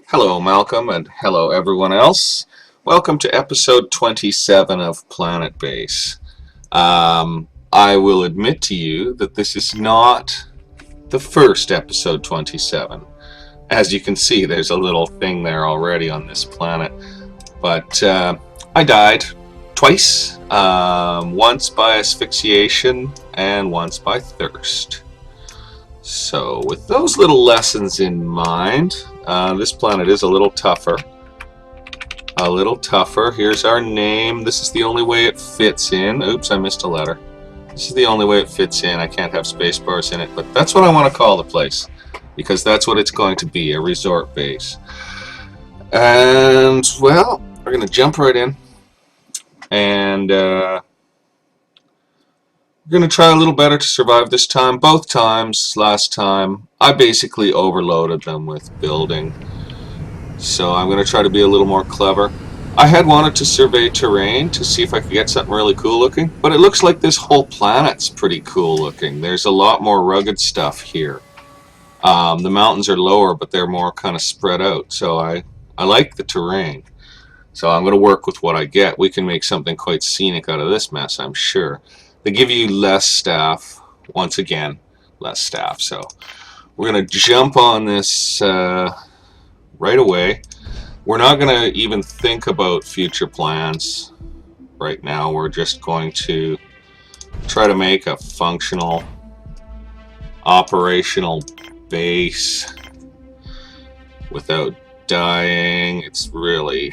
Hello, Malcolm, and hello, everyone else. Welcome to episode 27 of Planetbase. I will admit to you that this is not the first episode 27. As you can see, there's a little thing there already on this planet. But I died twice, once by asphyxiation and once by thirst. So, with those little lessons in mind, this planet is a little tougher. A little tougher. Here's our name. This is the only way it fits in. Oops, I missed a letter. This is the only way it fits in. I can't have space bars in it, but that's what I want to call the place, because that's what it's going to be, a resort base. And, well, we're going to jump right in. And, we're going to try a little better to survive this time. Both times, last time, I basically overloaded them with building. So I'm going to try to be a little more clever. I had wanted to survey terrain to see if I could get something really cool looking, but it looks like this whole planet's pretty cool looking. There's a lot more rugged stuff here. The mountains are lower, but they're more kind of spread out, so I like the terrain. So I'm going to work with what I get. We can make something quite scenic out of this mess, I'm sure. They give you less staff, once again, less staff. So we're going to jump on this right away. We're not going to even think about future plans right now. We're just going to try to make a functional, operational base without dying. It's really,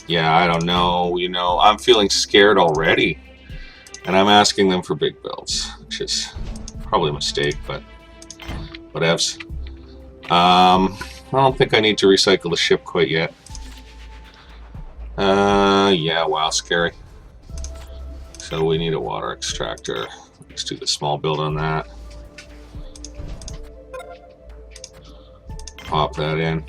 yeah, I don't know. You know, I'm feeling scared already. And I'm asking them for big builds, which is probably a mistake, but whatevs. I don't think I need to recycle the ship quite yet. Yeah, wow, scary. So we need a water extractor. Let's do the small build on that. Pop that in.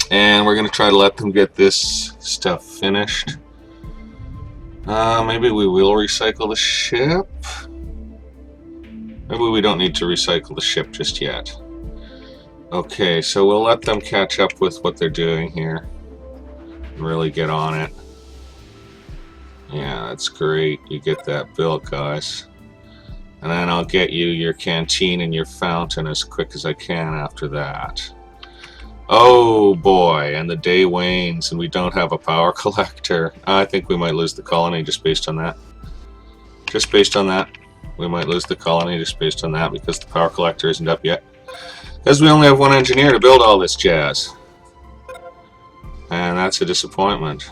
And we're going to try to let them get this stuff finished. Maybe we will recycle the ship. Maybe we don't need to recycle the ship just yet. Okay, so we'll let them catch up with what they're doing here. And really get on it. Yeah, that's great. You get that built, guys. And then I'll get you your canteen and your fountain as quick as I can after that. Oh boy, and the day wanes and we don't have a power collector. I think we might lose the colony just based on that. Just based on that. We might lose the colony just based on that because the power collector isn't up yet. Because we only have one engineer to build all this jazz. And that's a disappointment.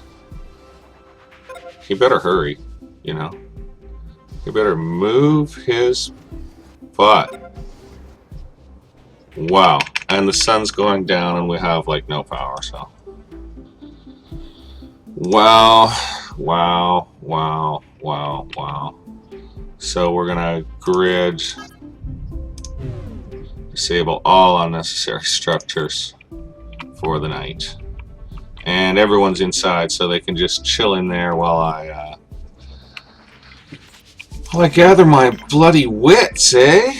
He better hurry, you know. He better move his butt. Wow, and the sun's going down and we have like no power, so. Wow. So we're gonna grid, disable all unnecessary structures for the night. And everyone's inside so they can just chill in there while I gather my bloody wits, eh?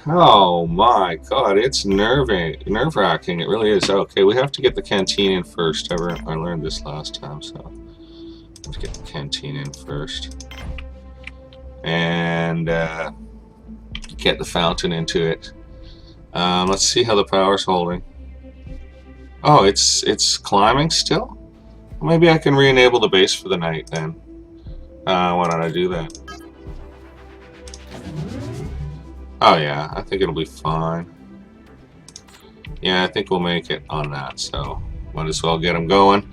Oh my god, it's nerve-wracking. It really is. Okay, we have to get the canteen in first. I learned this last time, so let's get the canteen in first. And get the fountain into it. Let's see how the power's holding. Oh, it's climbing still? Maybe I can re-enable the base for the night then. Why don't I do that? Oh yeah, I think it'll be fine. Yeah, I think we'll make it on that, so might as well get them going.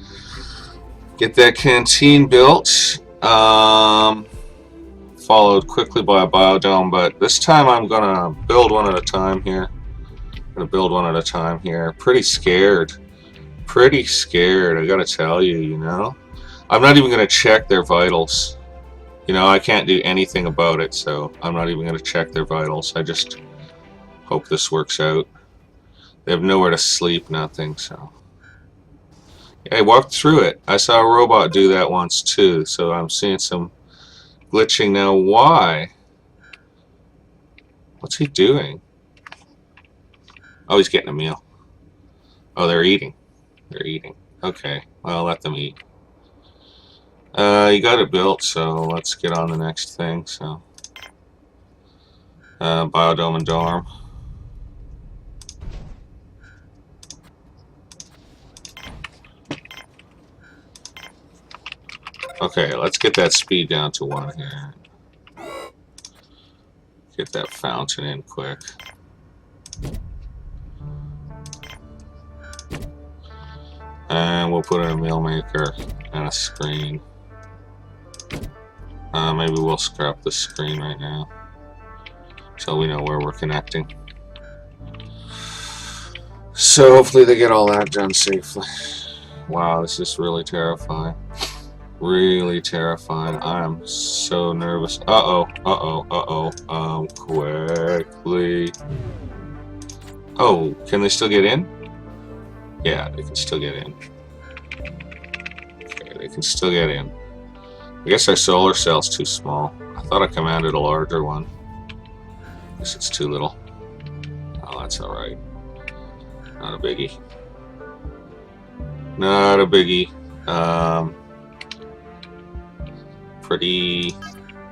Get that canteen built. Followed quickly by a biodome, but this time I'm gonna build one at a time here. Pretty scared. I gotta tell you, you know. I'm not even gonna check their vitals. You know, I can't do anything about it, so I'm not even going to check their vitals. I just hope this works out. They have nowhere to sleep, nothing, so. Yeah, I walked through it. I saw a robot do that once, too, so I'm seeing some glitching now. Why? What's he doing? Oh, he's getting a meal. Oh, they're eating. They're eating. Okay, well, let them eat. You got it built, so let's get on the next thing. So, biodome and dorm. Okay, let's get that speed down to 1 here. Get that fountain in quick. And we'll put in a meal maker and a screen. Maybe we'll scrap the screen right now, so we know where we're connecting. So hopefully they get all that done safely. Wow, this is really terrifying. Really terrifying. I am so nervous. Uh-oh, uh-oh, uh-oh. Quickly. Oh, can they still get in? Yeah, they can still get in. Okay, they can still get in. I guess our solar cell's too small. I thought I commanded a larger one. I guess it's too little. Oh, that's alright. Not a biggie. Not a biggie. Pretty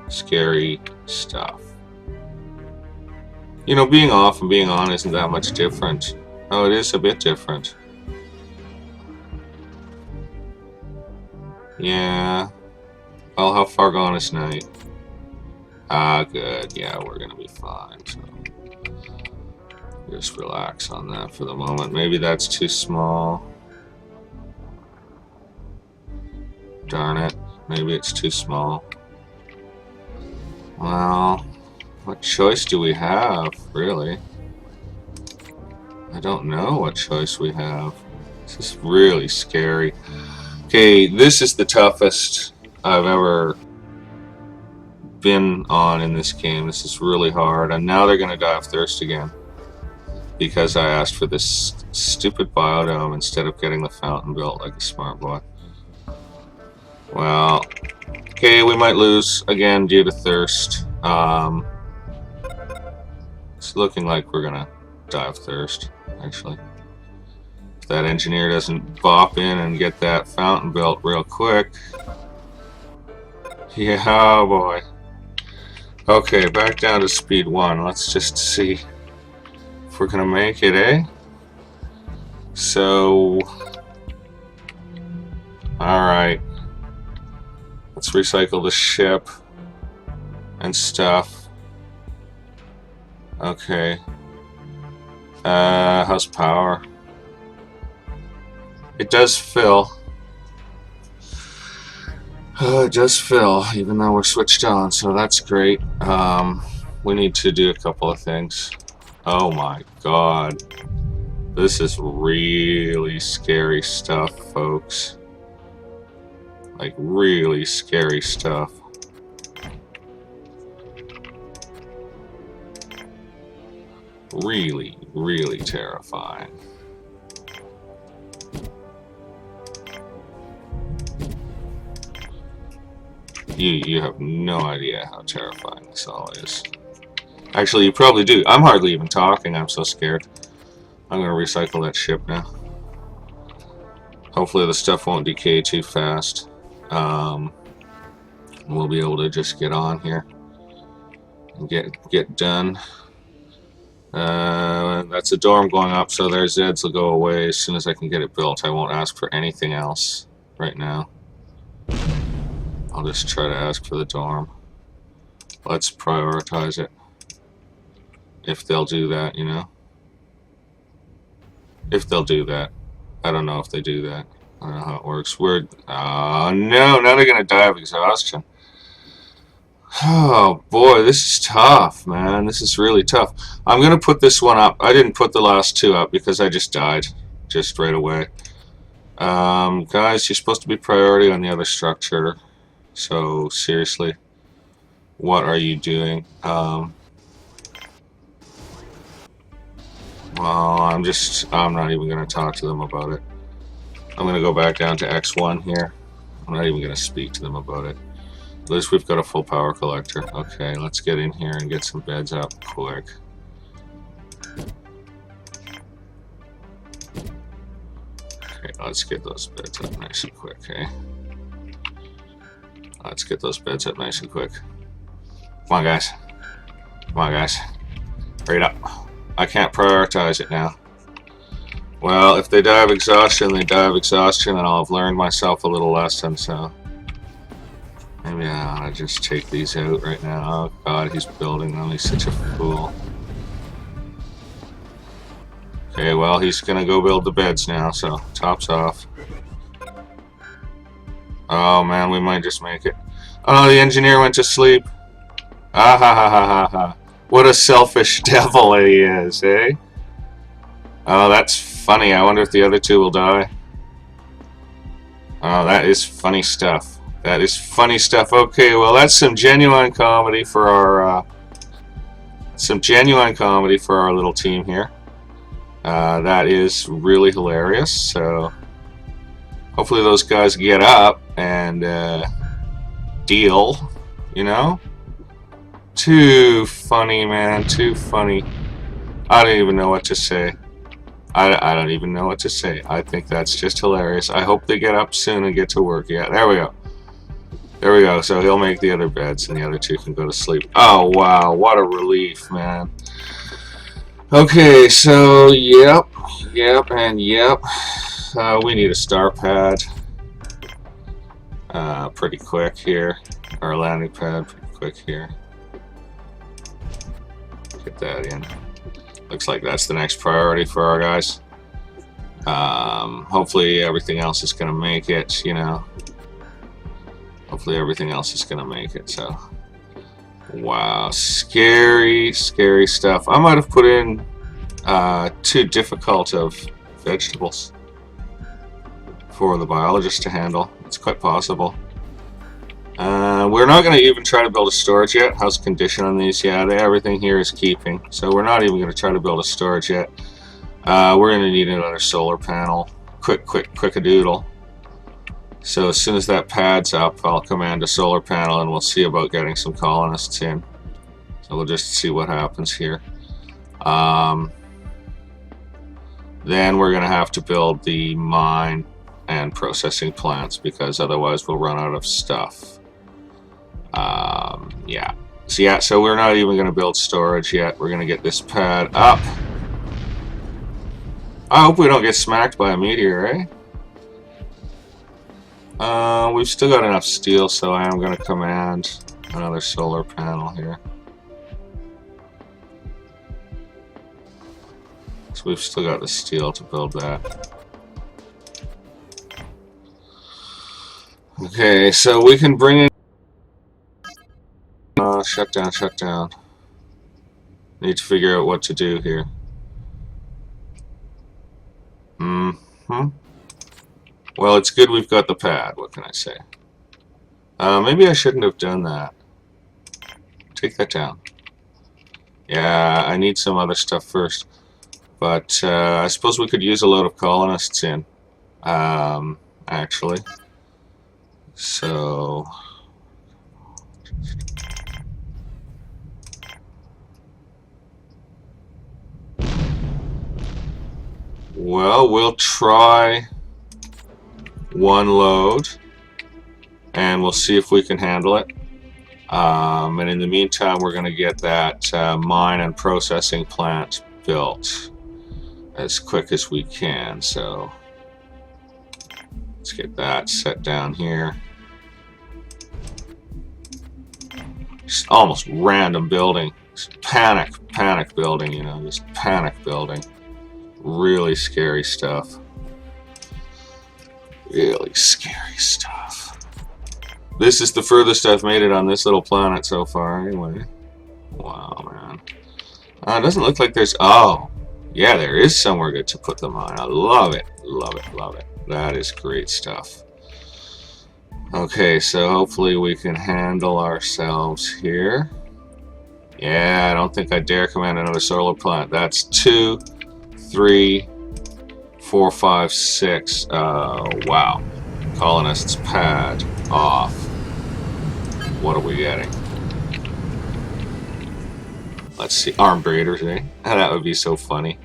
scary stuff. You know, being off and being on isn't that much different. Oh, it is a bit different. Yeah. Well, how far gone is night? Ah, good. Yeah, we're gonna be fine. So just relax on that for the moment. Maybe that's too small. Darn it. Maybe it's too small. Well, what choice do we have, really? I don't know what choice we have. This is really scary. Okay, this is the toughest I've ever been on in this game. This is really hard, and now they're going to die of thirst again because I asked for this stupid biodome instead of getting the fountain built like a smart boy. Well, okay, we might lose again due to thirst. It's looking like we're gonna die of thirst, actually. If that engineer doesn't bop in and get that fountain built real quick. Yeah, oh boy. Okay, back down to speed 1. Let's just see if we're gonna make it, eh? So, alright. Let's recycle the ship and stuff. Okay. How's power? It does fill. It does fill, even though we're switched on, so that's great. We need to do a couple of things. Oh my god. This is really scary stuff, folks. Like, really scary stuff. Really, really terrifying. You have no idea how terrifying this all is. Actually, you probably do. I'm hardly even talking. I'm so scared. I'm going to recycle that ship now. Hopefully the stuff won't decay too fast. We'll be able to just get on here and get done. That's a dorm going up, so their Zeds will go away as soon as I can get it built. I won't ask for anything else right now. I'll just try to ask for the dorm. Let's prioritize it. If they'll do that, you know. If they'll do that. I don't know if they do that. I don't know how it works. No, now they're going to die of exhaustion. Oh boy, this is tough, man. This is really tough. I'm going to put this one up. I didn't put the last 2 up because I just died. Just right away. Guys, you're supposed to be priority on the other structure. So, seriously, what are you doing? Well, I'm not even going to talk to them about it. I'm going to go back down to X1 here. I'm not even going to speak to them about it. At least we've got a full power collector. Okay, let's get in here and get some beds up quick. Okay, let's get those beds up nice and quick, eh? Let's get those beds up nice and quick. Come on, guys. Come on, guys. Hurry it up. I can't prioritize it now. Well, if they die of exhaustion, they die of exhaustion, and I'll have learned myself a little lesson, so... Maybe I ought to just take these out right now. Oh, God, he's building them. He's such a fool. Okay, well, he's gonna go build the beds now, so tops off. Oh, man, we might just make it. Oh, the engineer went to sleep. Ah ha ha ha ha ha. What a selfish devil he is, eh? Oh, that's funny. I wonder if the other two will die. Oh, that is funny stuff. That is funny stuff. Okay, well, that's some genuine comedy for our little team here. That is really hilarious. So hopefully those guys get up and deal. You know, too funny, man. Too funny. I don't even know what to say. I don't even know what to say. I think that's just hilarious. I hope they get up soon and get to work. Yeah, there we go. There we go. So he'll make the other beds and the other two can go to sleep. Oh, wow. What a relief, man. Okay, so, yep, and yep. We need a star pad. Pretty quick here. Our landing pad, pretty quick here. Get that in. Looks like that's the next priority for our guys. Hopefully everything else is going to make it, you know. Hopefully everything else is going to make it, so. Wow, scary, scary stuff. I might have put in too difficult of vegetables for the biologist to handle. It's quite possible. We're not going to even try to build a storage yet. How's condition on these? Yeah, everything here is keeping. So we're not even going to try to build a storage yet. We're going to need another solar panel. Quick-a-doodle. So as soon as that pad's up, I'll command a solar panel and we'll see about getting some colonists in. So we'll just see what happens here. Then we're going to have to build the mine and processing plants because otherwise we'll run out of stuff. Yeah. So we're not even going to build storage yet. We're going to get this pad up. I hope we don't get smacked by a meteor, eh? We've still got enough steel, so I am going to command another solar panel here. So we've still got the steel to build that. Okay, so we can bring in shutdown. Need to figure out what to do here. Well, it's good we've got the pad. What can I say? Maybe I shouldn't have done that. Take that down. Yeah, I need some other stuff first. But I suppose we could use a load of colonists in. Actually. So... well, we'll try one load and we'll see if we can handle it. And in the meantime, we're going to get that mine and processing plant built as quick as we can. So let's get that set down here. Just almost random building. Just panic building, you know, just panic building. Really scary stuff. Really scary stuff. This is the furthest I've made it on this little planet so far, anyway. Wow, man. It doesn't look like there's... oh, yeah, there is somewhere good to put them on. I love it. Love it. Love it. That is great stuff. Okay, so hopefully we can handle ourselves here. Yeah, I don't think I dare command another solar plant. That's 2, 3, 4, 5, 6. Wow. Colonists pad off. What are we getting? Let's see. Armed raiders, eh? That would be so funny.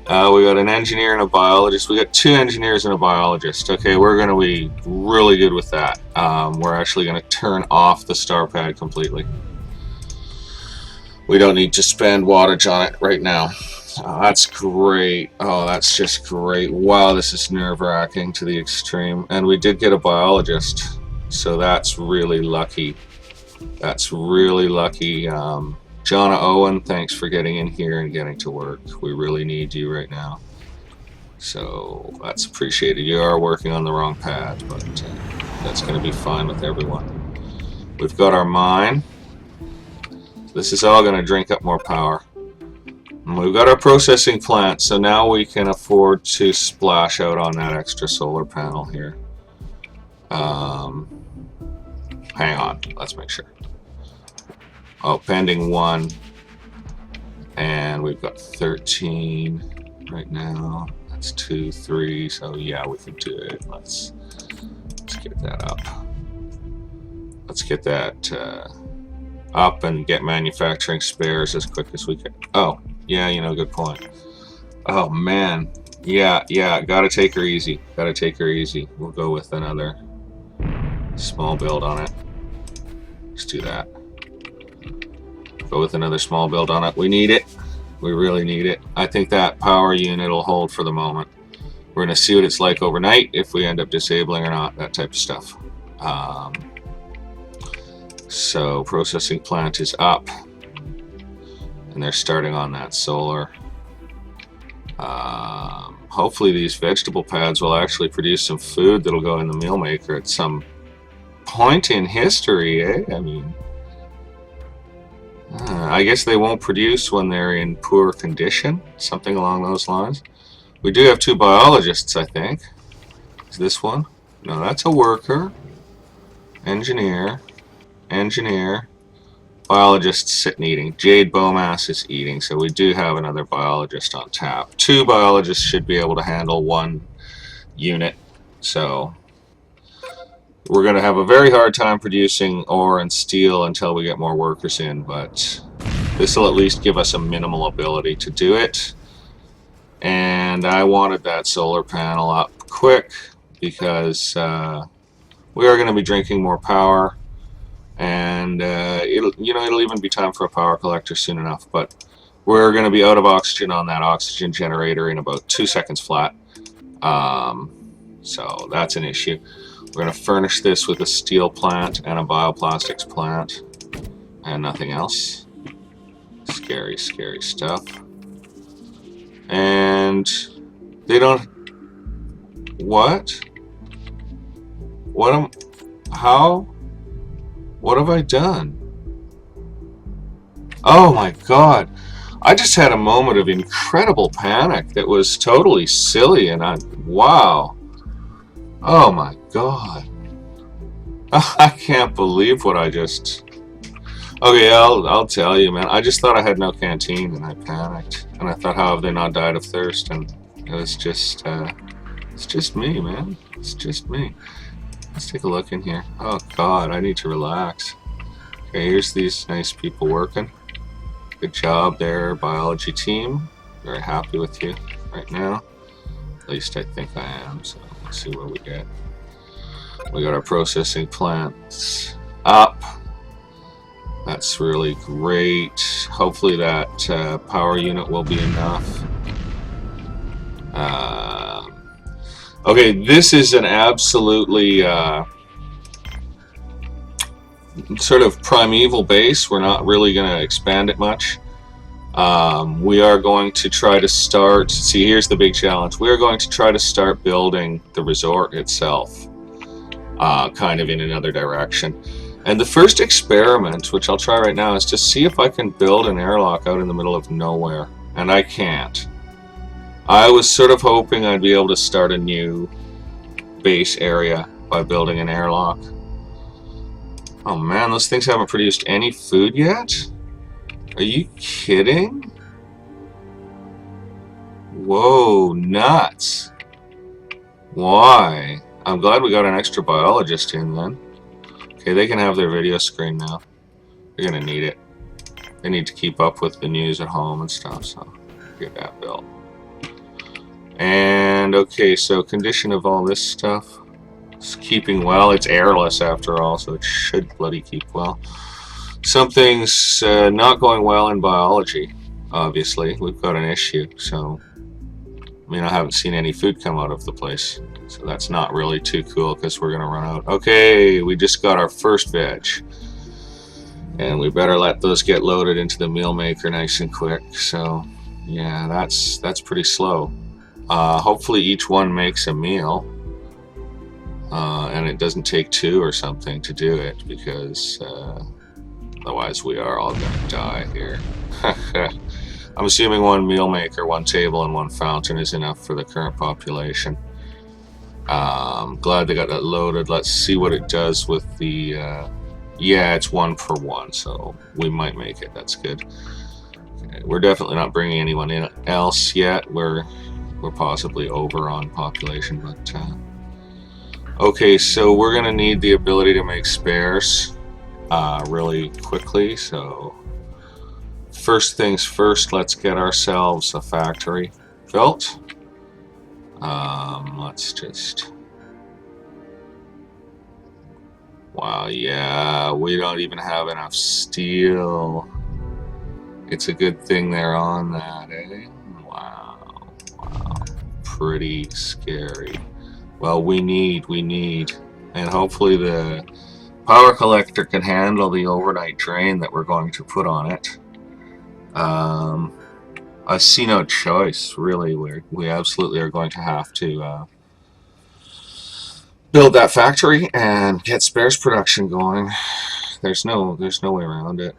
We got an engineer and a biologist. We got 2 engineers and a biologist. Okay, we're going to be really good with that. We're actually going to turn off the star pad completely. We don't need to spend wattage on it right now. Oh, that's great. Oh, that's just great. Wow, this is nerve-wracking to the extreme. And we did get a biologist, so that's really lucky. That's really lucky. Jonna Owen, thanks for getting in here and getting to work. We really need you right now. So that's appreciated. You are working on the wrong pad, but that's going to be fine with everyone. We've got our mine. This is all going to drink up more power. And we've got our processing plant, so now we can afford to splash out on that extra solar panel here. Hang on, let's make sure. Oh, pending 1. And we've got 13 right now. That's 2, 3, so yeah, we can do it. Let's get that up. Let's get that up and get manufacturing spares as quick as we can. Oh, yeah, you know, good point. Oh, man. Yeah, gotta take her easy. Gotta take her easy. We'll go with another small build on it. Let's do that. Go with another small build on it. We need it. We really need it. I think that power unit will hold for the moment. We're going to see what it's like overnight, if we end up disabling or not, that type of stuff. So processing plant is up, and they're starting on that solar. Hopefully these vegetable pads will actually produce some food that'll go in the meal maker at some point in history, eh? I mean, I guess they won't produce when they're in poor condition, something along those lines. We do have 2 biologists, I think. Is this one? No, that's a worker. Engineer. Biologist sitting eating. Jade Beaumass is eating, so we do have another biologist on tap. 2 biologists should be able to handle 1 unit, so we're going to have a very hard time producing ore and steel until we get more workers in, but this will at least give us a minimal ability to do it. And I wanted that solar panel up quick because we are going to be drinking more power, and it'll even be time for a power collector soon enough. But we're going to be out of oxygen on that oxygen generator in about 2 seconds flat. So that's an issue. We're going to furnish this with a steel plant and a bioplastics plant and nothing else. Scary, scary stuff. And they don't... What? How? What have I done? Oh my god. I just had a moment of incredible panic that was totally silly, and wow. Oh my god. I can't believe what I just... Okay, I'll tell you, man. I just thought I had no canteen, and I panicked. And I thought, how have they not died of thirst? And it was just, it's just me, man. It's just me. Let's take a look in here. Oh god, I need to relax. Okay, here's these nice people working. Good job there, biology team. Very happy with you right now. At least I think I am, so let's see what we get. We got our processing plants up. That's really great. Hopefully that power unit will be enough. Okay, this is an absolutely sort of primeval base. We're not really going to expand it much. We are going to try to start... See, here's the big challenge. We are going to try to start building the resort itself, kind of in another direction. And the first experiment, which I'll try right now, is to see if I can build an airlock out in the middle of nowhere. And I can't. I was sort of hoping I'd be able to start a new base area by building an airlock. Oh man, those things haven't produced any food yet? Are you kidding? Whoa, nuts. Why? I'm glad we got an extra biologist in then. Okay, they can have their video screen now. They're gonna need it. They need to keep up with the news at home and stuff, so get that built. And okay, so condition of all this stuff. It's keeping well. It's airless after all, so it should bloody keep well. Something's not going well in biology, obviously. We've got an issue, so I mean, I haven't seen any food come out of the place, so that's not really too cool because we're gonna run out. Okay, we just got our first veg, and we better let those get loaded into the meal maker nice and quick. So yeah, that's pretty slow. Hopefully each one makes a meal, and it doesn't take 2 or something to do it, because otherwise we are all gonna die here. I'm assuming 1 meal maker, 1 table, and 1 fountain is enough for the current population. Glad they got that loaded. Let's see what it does with the... yeah, it's 1 per 1, so we might make it. That's good. Okay, we're definitely not bringing anyone in else yet. We're possibly over on population, but... okay, so we're going to need the ability to make spares really quickly, so... First things first, let's get ourselves a factory built. Let's just... Wow, yeah, we don't even have enough steel. It's a good thing they're on that, eh? Wow, wow, pretty scary. Well, we need, and hopefully the power collector can handle the overnight drain that we're going to put on it. I see no choice, really. We absolutely are going to have to build that factory and get spares production going. There's no way around it.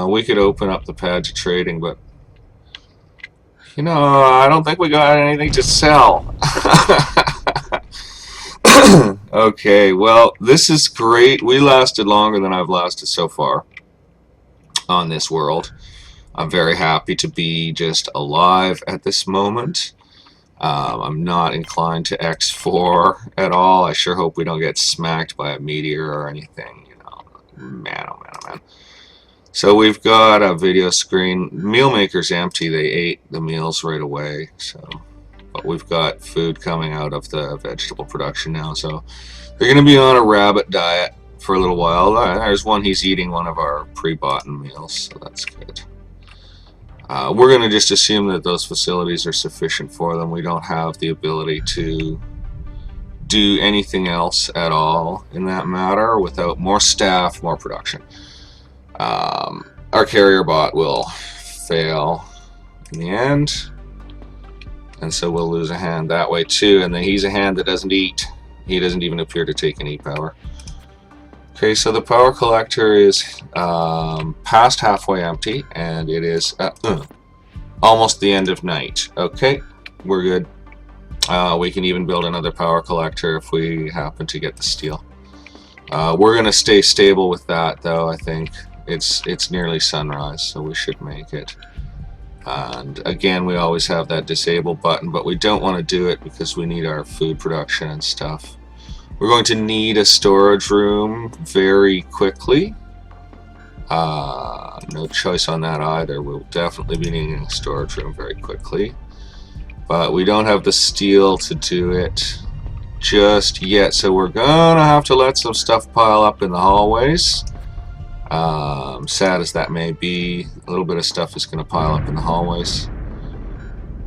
We could open up the pad to trading, but you know, I don't think we got anything to sell. Okay, well, this is great. We lasted longer than I've lasted so far on this world. I'm very happy to be just alive at this moment. I'm not inclined to X4 at all. I sure hope we don't get smacked by a meteor or anything, you know. Man, oh man, oh man. So we've got a video screen. Meal maker's empty. They ate the meals right away. So, but we've got food coming out of the vegetable production now. So they're going to be on a rabbit diet for a little while. There's one. He's eating one of our pre-bought meals, so that's good. We're going to just assume that those facilities are sufficient for them. We don't have the ability to do anything else at all in that matter without more staff, more production. Our carrier bot will fail in the end, and so we'll lose a hand that way too. And then he's a hand that doesn't eat. He doesn't even appear to take any power. Okay, so the power collector is past halfway empty, and it is almost the end of night. Okay, we're good. We can even build another power collector if we happen to get the steel. We're going to stay stable with that, though. I think it's nearly sunrise, so we should make it. And again, we always have that disable button, but we don't want to do it because we need our food production and stuff. We're going to need a storage room very quickly. No choice on that either. We'll definitely be needing a storage room very quickly. But we don't have the steel to do it just yet, so we're gonna have to let some stuff pile up in the hallways. Sad as that may be, a little bit of stuff is gonna pile up in the hallways.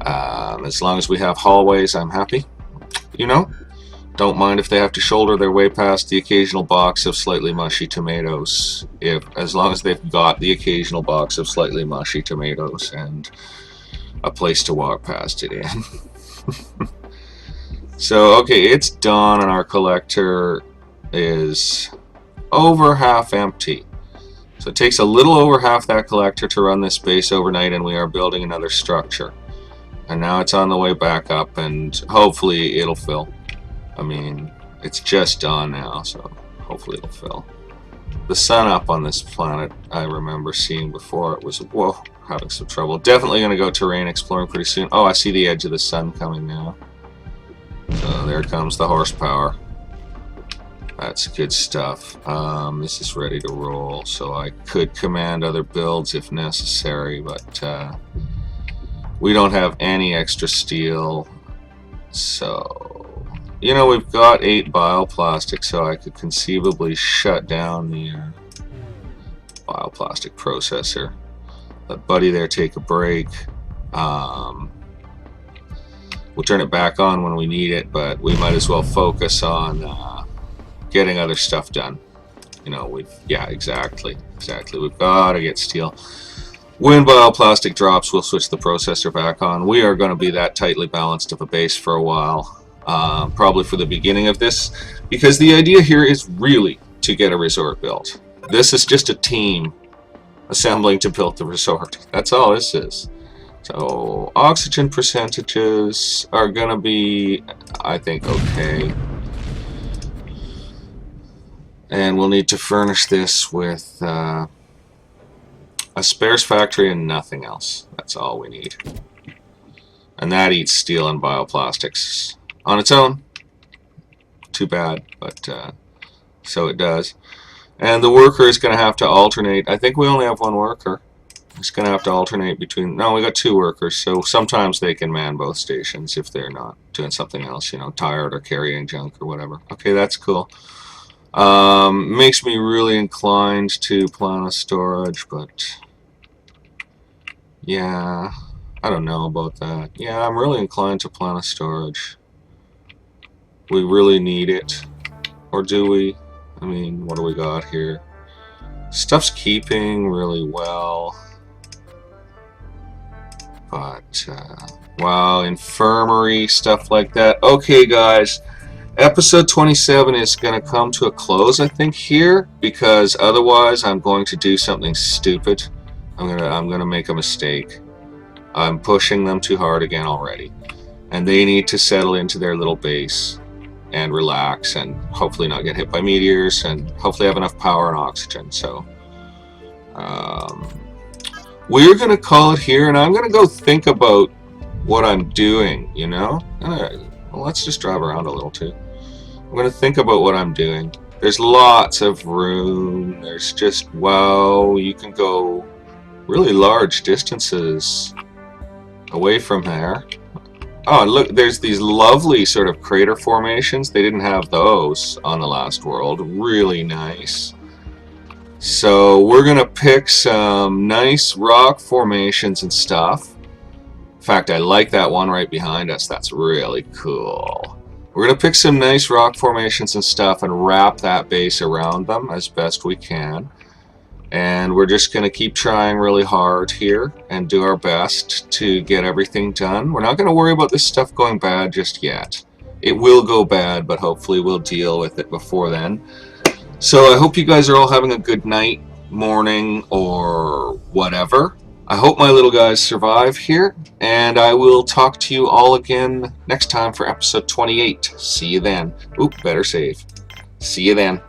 As long as we have hallways, I'm happy. You know? Don't mind if they have to shoulder their way past the occasional box of slightly mushy tomatoes, as long as they've got the occasional box of slightly mushy tomatoes and a place to walk past it in. So, okay, it's dawn and our collector is over half empty. So it takes a little over half that collector to run this base overnight, and we are building another structure. And now it's on the way back up, and hopefully it'll fill. I mean, it's just dawn now, so hopefully it'll fill. The sun up on this planet, I remember seeing before, it was, whoa, having some trouble. Definitely going to go terrain exploring pretty soon. Oh, I see the edge of the sun coming now. So there comes the horsepower. That's good stuff. This is ready to roll, so I could command other builds if necessary, but we don't have any extra steel So, you know, we've got 8 bioplastic, so I could conceivably shut down the bioplastic processor. Let Buddy there take a break. We'll turn it back on when we need it, but we might as well focus on getting other stuff done. You know, yeah, exactly. We've got to get steel. When bioplastic drops, we'll switch the processor back on. We are going to be that tightly balanced of a base for a while, probably for the beginning of this, because the idea here is really to get a resort built. This is just a team assembling to build the resort. That's all this is. So oxygen percentages are going to be, I think, okay. And we'll need to furnish this with a spares factory and nothing else. That's all we need. And that eats steel and bioplastics on its own. Too bad, but so it does. And the worker is going to have to alternate. I think we only have one worker. It's going to have to alternate between... No, we got 2 workers, so sometimes they can man both stations if they're not doing something else, you know, tired or carrying junk or whatever. Okay, that's cool. Makes me really inclined to plan a storage, but yeah, I don't know about that. Yeah, I'm really inclined to plan a storage. We really need it, or do we? I mean, what do we got here? Stuff's keeping really well, but wow, infirmary, stuff like that. Okay, guys. Episode 27 is going to come to a close, I think, here, because otherwise I'm going to do something stupid. I'm gonna make a mistake. I'm pushing them too hard again already, and they need to settle into their little base and relax, and hopefully not get hit by meteors, and hopefully have enough power and oxygen. So we're gonna call it here, and I'm gonna go think about what I'm doing. You know, well, let's just drive around a little too. I'm going to think about what I'm doing. There's lots of room. There's just, wow, you can go really large distances away from there. Oh, and look, there's these lovely sort of crater formations. They didn't have those on the last world. Really nice. So we're going to pick some nice rock formations and stuff. In fact, I like that one right behind us. That's really cool. We're going to pick some nice rock formations and stuff and wrap that base around them as best we can. And we're just going to keep trying really hard here and do our best to get everything done. We're not going to worry about this stuff going bad just yet. It will go bad, but hopefully we'll deal with it before then. So I hope you guys are all having a good night, morning, or whatever. I hope my little guys survive here, and I will talk to you all again next time for episode 28. See you then. Oop, better save. See you then.